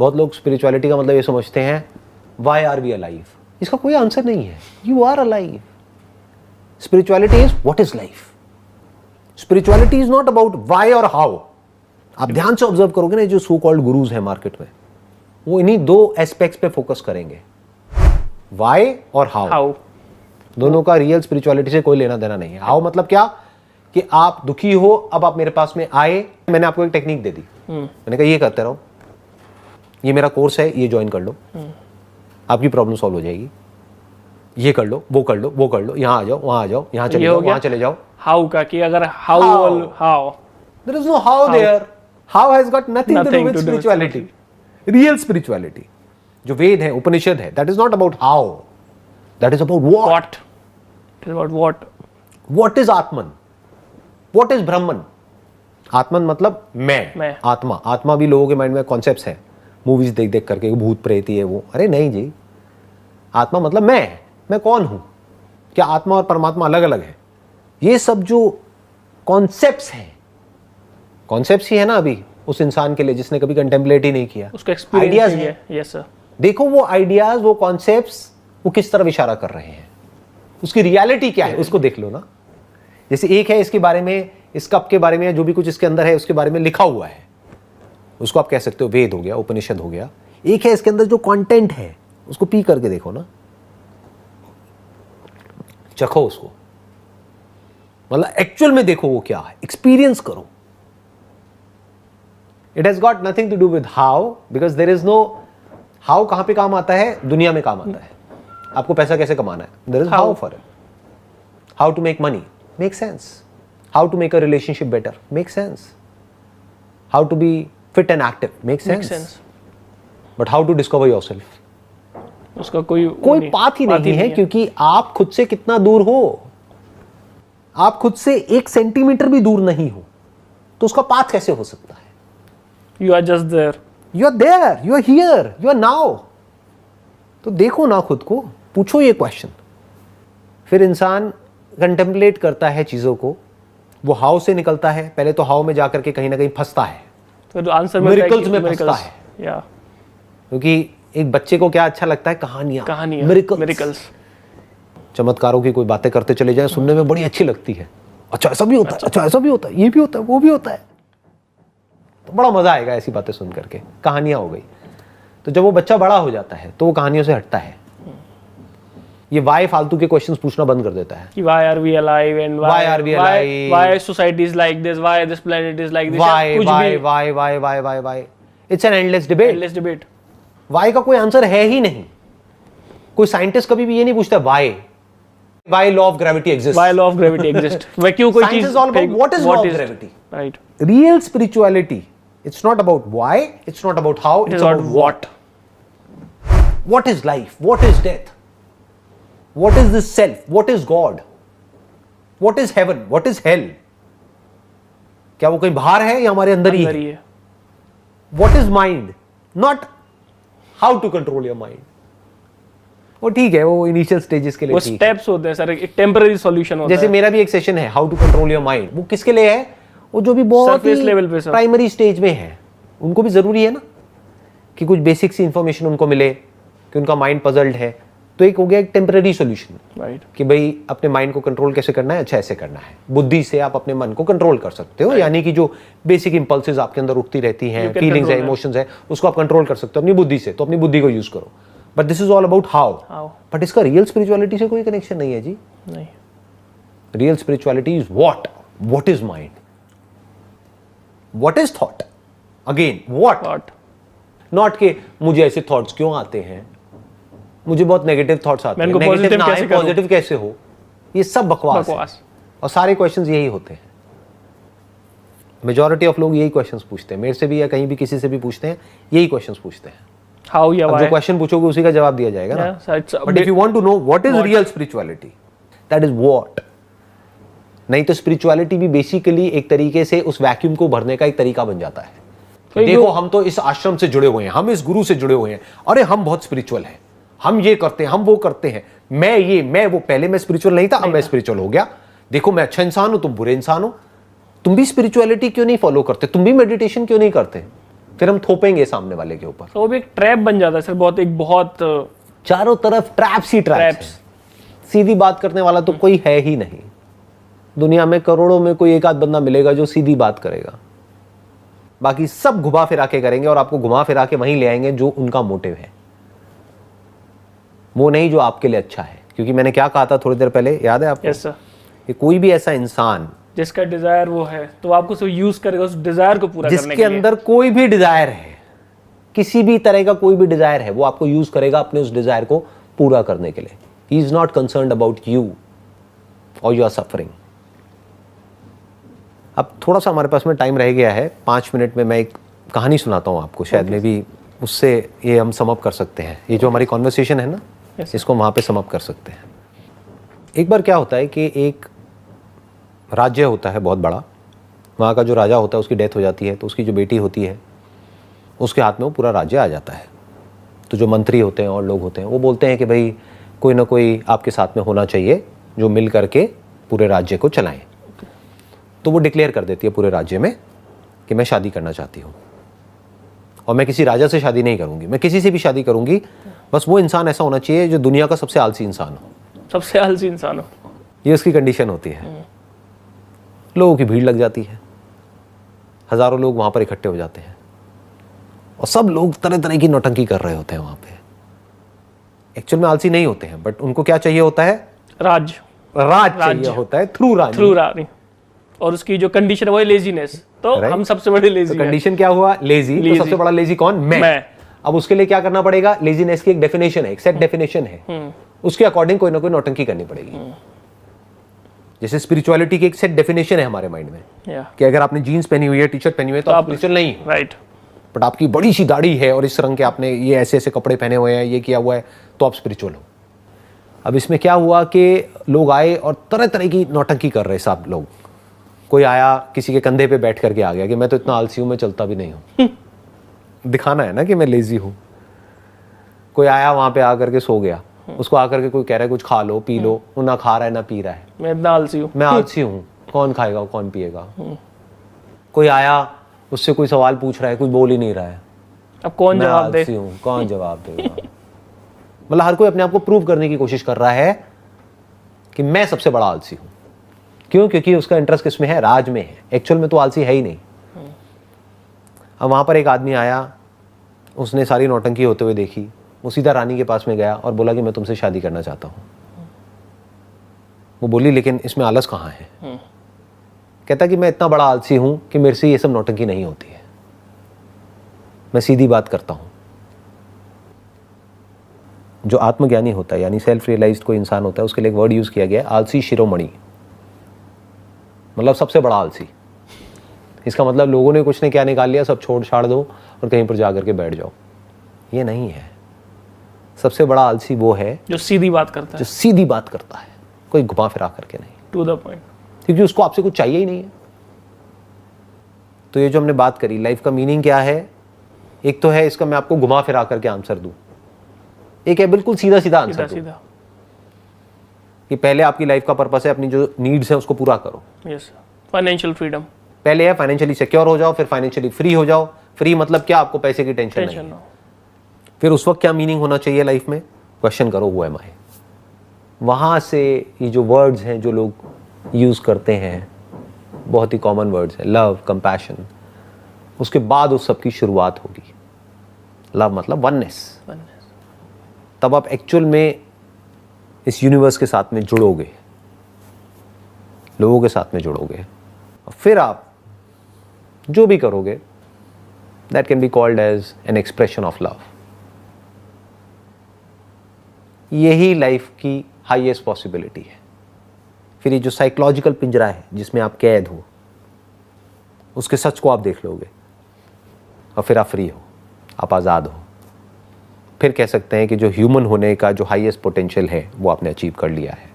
बहुत लोग स्पिरिचुअलिटी का मतलब ये समझते हैं वाई आर वी अलाइव। इसका कोई आंसर नहीं है। You are alive. Spirituality is what is life. Spirituality is not about why और हाउ। आप ध्यान से ऑब्जर्व करोगे ना, जो सो कॉल्ड गुरुज हैं मार्केट में, वो इन्हीं दो एस्पेक्ट्स पे फोकस करेंगे, वाई और हाउ। दोनों का रियल स्पिरिचुअलिटी से कोई लेना देना नहीं है। हाउ मतलब क्या कि आप दुखी हो, अब आप मेरे पास में आए, मैंने आपको एक टेक्निक दे दी, मैंने कहा ये करते रहो, ये मेरा कोर्स है, ये ज्वाइन कर लो, आपकी प्रॉब्लम सॉल्व हो जाएगी, ये कर लो, वो कर लो, वो कर लो, यहाँ आ जाओ, वहां आ जाओ, यहाँ चले जाओ, वहां चले जाओ। हाउ का कि अगर how there is no how there. How has got nothing to do with spirituality. Real spirituality जो वेद है, उपनिषद है, that is not about how, that is about what. It is about what. What is Atman, what is Brahman. Atman मतलब मैं। आत्मा, आत्मा भी लोगों के माइंड में कॉन्सेप्ट्स है, मूवीज देख देख करके, भूत प्रेत है वो। अरे नहीं जी, आत्मा मतलब मैं कौन हूं। क्या आत्मा और परमात्मा अलग अलग है? ये सब जो कॉन्सेप्ट्स हैं, कॉन्सेप्ट्स ही है ना अभी उस इंसान के लिए जिसने कभी कंटेम्पलेट ही नहीं किया, उसका एक्सपीरियंस है। Yes sir. देखो वो आइडियाज, वो कॉन्सेप्ट्स, वो किस तरफ इशारा कर रहे हैं, उसकी रियलिटी क्या है उसको देख लो ना। जैसे एक है इसके बारे में, इस कप के बारे में, जो भी कुछ इसके अंदर है उसके बारे में लिखा हुआ है, उसको आप कह सकते हो वेद हो गया, उपनिषद हो गया। एक है इसके अंदर जो कंटेंट है, उसको पी करके देखो ना, चखो उसको, मतलब एक्चुअल में देखो वो क्या है, एक्सपीरियंस करो। It has got nothing to do with how, because there is no how. कहां पे काम आता है? दुनिया में काम आता है। आपको पैसा कैसे कमाना है, there is how for it. How to make money, make sense. How to make a relationship better, make sense. How to be fit and active, makes sense. But how to discover yourself? उसका कोई path ही नहीं है, क्योंकि आप खुद से कितना दूर हो। आप खुद से 1 सेंटीमीटर भी दूर नहीं हो, तो उसका पाथ कैसे हो सकता है? You are just there. You are there, you are here, you are now. तो देखो ना खुद को, पूछो ये क्वेश्चन। फिर इंसान कंटेम्पलेट करता है चीजों को, वो हाउ से निकलता है। पहले तो हाउ में जाकर के कहीं ना कहीं फंसता है, तो आंसर मिरेकल्स में फंसता है। या क्योंकि एक बच्चे को क्या अच्छा लगता है? कहानियां, मिरेकल्स। चमत्कारों की कोई बातें करते चले जाएं, सुनने में बड़ी अच्छी लगती है। अच्छा ऐसा भी होता है, अच्छा ऐसा भी होता है, ये भी होता है, वो भी होता है, तो बड़ा मजा आएगा ऐसी बातें सुन करके। कहानियां हो गई। तो जब वो बच्चा बड़ा हो जाता है तो वो कहानियों से हटता है, ये वाई फालतू के क्वेश्चंस पूछना बंद कर देता है कि why are we alive and why society is like this, why this planet is like this, why it's an endless debate। why का कोई आंसर है ही नहीं। कोई साइंटिस्ट कभी भी ये नहीं पूछता why law of gravity exists। वह क्यों कोई चीज, science is all about what is law of gravity, right? real spirituality, it's not about why, it's not about how, it's about what is life, what is death, what is this self, what is God, what is heaven, what is hell। क्या वो कहीं बाहर है या हमारे अंदर ही है? What is mind, not how to control your mind। वो ठीक है, वो इनिशियल स्टेजेस के लिए वो स्टेप्स होते हैं सर, एक टेम्पररी सॉल्यूशन होता है। जैसे मेरा भी एक सेशन है how to control your mind, वो किसके लिए है? वो जो भी बहुत सरफेस लेवल पे प्राइमरी स्टेज में है, उनको भी जरूरी है ना कि कुछ बेसिक सी इंफॉर्मेशन उनको मिले कि उनका माइंड पजल्ड है। तो एक हो गया एक टेम्पररी सॉल्यूशन, राइट, कि भाई अपने माइंड को कंट्रोल कैसे करना है? अच्छा ऐसे करना है। बुद्धि से आप अपने मन को कंट्रोल कर सकते हो, यानी कि जो बेसिक इंपल्सेस आपके अंदर उठती रहती हैं, फीलिंग्स है, इमोशंस है, उसको आप कंट्रोल कर सकते हो अपनी बुद्धि से। तो अपनी बुद्धि को यूज करो। But this is all about how. But इसका रियल स्पिरिचुअलिटी से कोई कनेक्शन नहीं है जी। नहीं। Real spirituality is what is mind, what is thought, again what, not के मुझे ऐसे थॉट्स क्यों आते हैं, मुझे बहुत नेगेटिव थॉट्स आते हैं, नेगेटिव ना आए, पॉजिटिव कैसे हो। ये सब बकवास है। और सारे क्वेश्चंस यही होते हैं। मेजॉरिटी ऑफ लोग यही क्वेश्चंस पूछते हैं, मेरे से भी या कहीं भी किसी से भी पूछते हैं, यही क्वेश्चंस पूछते हैं। हाउ या व्हाई, जो क्वेश्चन पूछोगे उसी का जवाब दिया जाएगा ना। But if you want to know what is real spirituality, that is what. नहीं तो स्पिरिचुअलिटी भी बेसिकली एक तरीके से उस वैक्यूम को भरने का एक तरीका बन जाता है। देखो हम तो इस आश्रम से जुड़े हुए हैं, हम इस गुरु से जुड़े हुए हैं, अरे हम बहुत स्पिरिचुअल हैं, हम ये करते हैं, हम वो करते हैं, मैं वो, पहले मैं स्पिरिचुअल नहीं था, अब मैं स्पिरिचुअल हो गया। देखो मैं अच्छा इंसान हूं, तुम बुरे इंसान हो। तुम भी स्पिरिचुअलिटी क्यों नहीं फॉलो करते? तुम भी मेडिटेशन क्यों नहीं करते? फिर हम थोपेंगे सामने वाले के ऊपर। तो वो भी एक ट्रैप बन जाता है सर, बहुत चारों तरफ ट्रैप्स ही ट्रैप्स हैं। सीधी बात करने वाला तो कोई है ही नहीं दुनिया में। करोड़ों में कोई एक आध बंदा मिलेगा जो सीधी बात करेगा, बाकी सब घुमा फिरा के करेंगे और आपको घुमा फिरा के वहीं ले आएंगे जो उनका मोटिव है, वो नहीं जो आपके लिए अच्छा है। क्योंकि मैंने क्या कहा था थोड़ी देर पहले, याद है आपको? Yes sir. कि कोई भी ऐसा इंसान जिसका डिजायर वो है तो आपको उसको यूज करेगा उस डिजायर को पूरा करने के लिए। जिसके अंदर कोई भी डिजायर है, किसी भी तरह का कोई भी डिजायर है, वो आपको यूज करेगा अपने उस डिजायर को पूरा करने के लिए। He is not concerned about you और यू आर सफरिंग। अब थोड़ा सा हमारे पास में टाइम रह गया है, 5 मिनट में मैं एक कहानी सुनाता हूँ आपको, शायद में भी उससे ये हम सम अप कर सकते हैं। ये जो हमारी कॉन्वर्सेशन है ना, इसको वहाँ पे सम अप कर सकते हैं। एक बार क्या होता है कि एक राज्य होता है बहुत बड़ा, वहाँ का जो राजा होता है उसकी डेथ हो जाती है, तो उसकी जो बेटी होती है उसके हाथ में वो पूरा राज्य आ जाता है। तो जो मंत्री होते हैं और लोग होते हैं वो बोलते हैं कि भाई कोई ना कोई आपके साथ में होना चाहिए जो मिल करके पूरे राज्य को चलाएं। तो वो डिक्लेयर कर देती है पूरे राज्य में कि मैं शादी करना चाहती हूँ, और मैं किसी राजा से शादी नहीं करूँगी, मैं किसी से भी शादी करूँगी, बस वो इंसान ऐसा होना चाहिए जो दुनिया का सबसे आलसी इंसान हो। सबसे आलसी इंसान हो, ये उसकी कंडीशन होती है। लोगों की भीड़ लग जाती है, हजारों लोग वहाँ पर इकट्ठे हो जाते हैं और सब लोग तरह तरह की नौटंकी कर रहे होते हैं वहाँ पे। एक्चुअल में आलसी नहीं होते हैं, बट उनको क्या चाहिए होता है? राज चाहिए होता है, थ्रू रानी। और उसकी जो कंडीशन है वो है लेजीनेस। तो हम सबसे बड़े लेजी हैं। कंडीशन क्या हुआ? लेजी। तो सबसे बड़ा लेजी कौन? मैं। अब उसके लिए क्या करना पड़ेगा? लेजीनेस की एक डेफिनेशन है, एक सेट डेफिनेशन है, उसके अकॉर्डिंग कोई ना कोई नौटंकी करनी पड़ेगी। जैसे स्पिरिचुअलिटी की एक सेट डेफिनेशन है हमारे माइंड में कि अगर आपने जीन्स पहनी हुई है, टी शर्ट पहनी हुई है तो आप स्पिरिचुअल नहीं हो, राइट। बट आपकी बड़ी सी दाढ़ी है और इस रंग के आपने ये ऐसे ऐसे कपड़े पहने हुए हैं, ये किया हुआ है, तो आप स्पिरिचुअल हो। अब इसमें क्या हुआ कि लोग आए और तरह तरह की नौटंकी कर रहे सब लोग। कोई आया किसी के कंधे पे बैठ करके आ गया कि मैं तो इतना आलसी हूँ, मैं चलता भी नहीं हूँ। दिखाना है ना कि मैं लेजी हूँ। कोई आया वहाँ पे आकर के सो गया, उसको आकर के कोई कह रहा है कुछ खा लो पी लो, वो ना खा रहा है ना पी रहा है। मैं इतना आलसी हूँ, मैं आलसी हूँ, कौन खाएगा कौन पिएगा। कोई आया उससे कोई सवाल पूछ रहा है, कोई बोल ही नहीं रहा है, अब कौन जवाब दे? आलसी हूँ, कौन जवाब देगा। मतलब हर कोई अपने आप को प्रूव करने की कोशिश कर रहा है कि मैं सबसे बड़ा आलसी हूँ। क्यों? क्योंकि उसका इंटरेस्ट किसमें है? राज में है। एक्चुअल में तो आलसी है ही नहीं। अब वहाँ पर एक आदमी आया, उसने सारी नौटंकी होते हुए देखी, वो सीधा रानी के पास में गया और बोला कि मैं तुमसे शादी करना चाहता हूँ। वो बोली लेकिन इसमें आलस कहाँ है? कहता कि मैं इतना बड़ा आलसी हूँ कि मेरे से ये सब नौटंकी नहीं होती है, मैं सीधी बात करता हूँ। जो आत्मज्ञानी होता है यानी सेल्फ रियलाइज्ड कोई इंसान होता है, उसके लिए एक वर्ड यूज किया गया है, आलसी शिरोमणि, मतलब सबसे बड़ा आलसी। इसका मतलब लोगों ने कुछ ने क्या निकाल लिया, सब छोड़ छाड़ दो और कहीं पर जाकर के बैठ जाओ। ये नहीं है। सबसे बड़ा आलसी वो है जो सीधी बात करता है, जो सीधी बात करता है, कोई घुमा फिरा करके नहीं, टू द पॉइंट, क्योंकि उसको आपसे कुछ चाहिए ही नहीं है। तो ये जो हमने बात करी, लाइफ का मीनिंग क्या है? एक तो है इसका मैं आपको घुमा फिरा करके आंसर दूं, एक है बिल्कुल सीधा सीधा आंसर दूं कि पहले आपकी लाइफ का पर्पस है अपनी जो नीड्स है उसको पूरा करो। यस, फाइनेंशियल फ्रीडम पहले है, फाइनेंशियली सिक्योर हो जाओ, फिर फाइनेंशियली फ्री हो जाओ। फ्री मतलब क्या? आपको पैसे की टेंशन नहीं। फिर उस वक्त क्या मीनिंग होना चाहिए लाइफ में? क्वेश्चन करो हु एम आई। वहां से ये जो वर्ड्स हैं जो लोग यूज करते हैं, बहुत ही कॉमन वर्ड्स है, लव, कंपैशन, उसके बाद उस सब की शुरुआत होगी। लव मतलब वननेस। तब आप एक्चुअल में इस यूनिवर्स के साथ में जुड़ोगे, लोगों के साथ में जुड़ोगे, और फिर आप जो भी करोगे that can be called as an expression of love. यही लाइफ की हाईएस्ट पॉसिबिलिटी है। फिर ये जो साइकोलॉजिकल पिंजरा है जिसमें आप कैद हो, उसके सच को आप देख लोगे और फिर आप फ्री हो, आप आज़ाद हो। फिर कह सकते हैं कि जो ह्यूमन होने का जो हाईएस्ट पोटेंशियल है वो आपने अचीव कर लिया है।